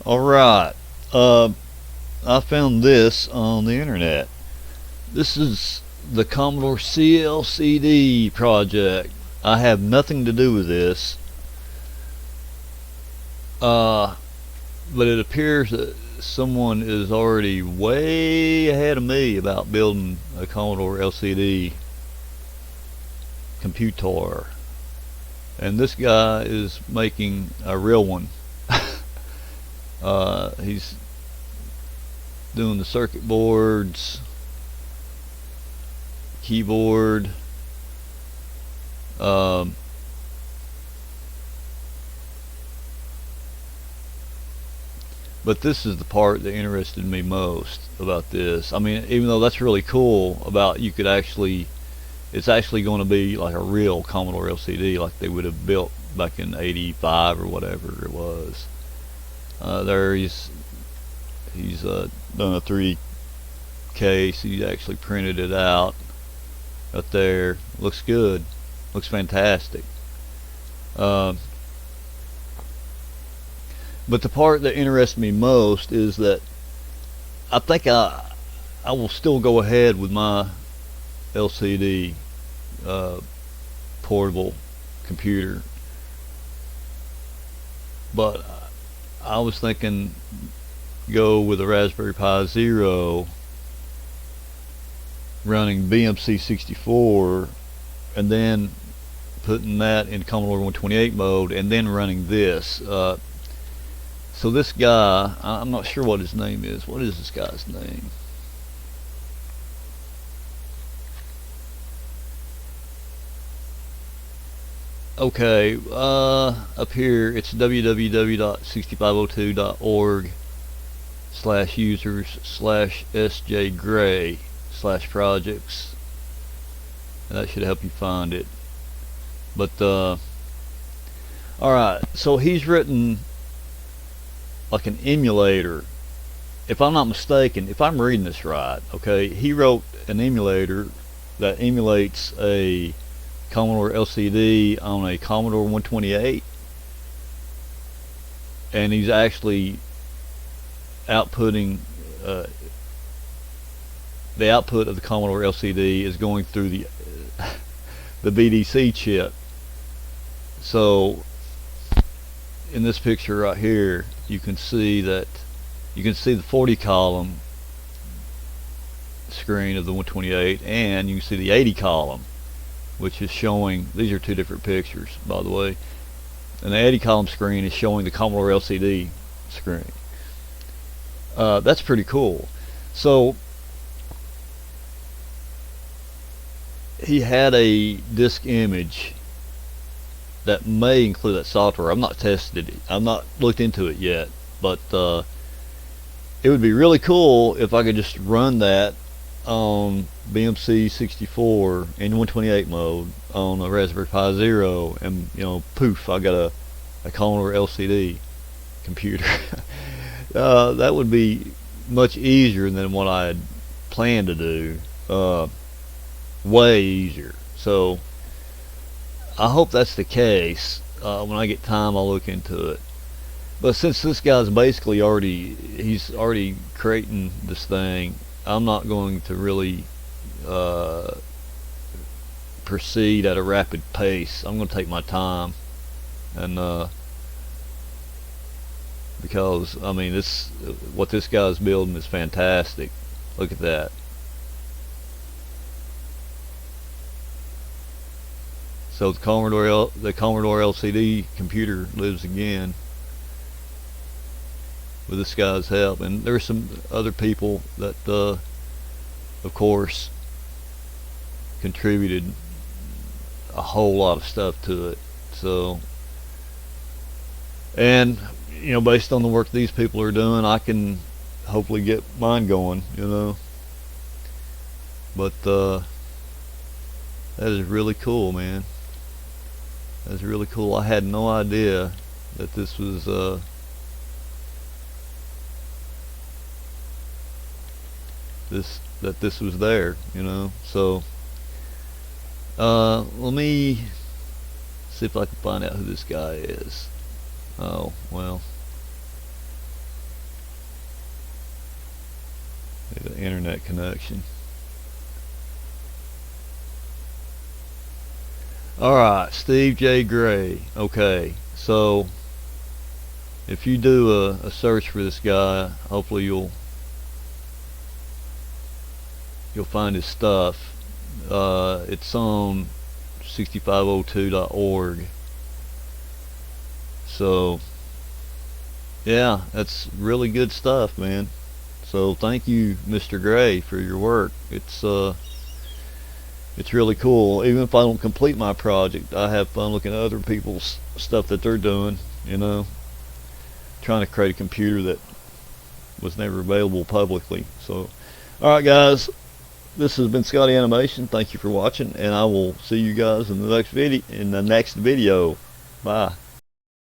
Alright, I found this on the internet. This is the Commodore CLCD project. I have nothing to do with this, uh, but it appears that someone is already way ahead of me about building a Commodore LCD computer. And this guy is making a real one. He's doing the circuit boards, keyboard, um, but this is the part that interested me most about this. I mean, even though that's really cool about you could actually, it's actually going to be like a real Commodore LCD like they would have built back in '85 or whatever it was. There he's done a 3D case. He actually printed it out right there. Looks good. Looks fantastic. Uh, but the part that interests me most is that I think I will still go ahead with my LCD uh, portable computer, but I was thinking go with a Raspberry Pi Zero running BMC 64 and then putting that in Commodore 128 mode and then running this. So this guy, I'm not sure what his name is. What is this guy's name? Okay, up here it's www.6502.org/users/sjgray/projects, and that should help you find it. But alright, so he's written like an emulator, if I'm not mistaken, if I'm reading this right. Okay, he wrote an emulator that emulates a Commodore LCD on a Commodore 128, and he's actually outputting the output of the Commodore LCD is going through the BDC chip. So in this picture right here, you can see the 40 column screen of the 128, and you can see the 80 column, which is showing, these are two different pictures by the way, and the 80 column screen is showing the Commodore LCD screen. That's pretty cool. So he had a disk image that may include that software. I'm not tested it. I'm not looked into it yet, but it would be really cool if I could just run that on BMC 64 in 128 mode on a Raspberry Pi Zero, and poof, I got a Commodore LCD computer. That would be much easier than what I had planned to do. Way easier. So I hope that's the case. When I get time, I'll look into it. But since this guy's basically he's already creating this thing, I'm not going to really proceed at a rapid pace. I'm going to take my time, and because I mean, what this guy's building is fantastic. Look at that. So the Commodore LCD computer lives again with this guy's help, and there's some other people that of course contributed a whole lot of stuff to it. So, and based on the work these people are doing, I can hopefully get mine going, but that is really cool, man. That's really cool. I had no idea that this was this was there, So let me see if I can find out who this guy is. Oh well, connection. Alright, Steve J. Gray. Okay, so if you do a search for this guy, hopefully you'll find his stuff. It's on 6502.org. So yeah, that's really good stuff, man. So thank you, Mr. Gray, for your work. It's really cool. Even if I don't complete my project, I have fun looking at other people's stuff that they're doing, you know, trying to create a computer that was never available publicly. So alright guys, this has been Scotty Animation. Thank you for watching, and I will see you guys in the next video. Bye.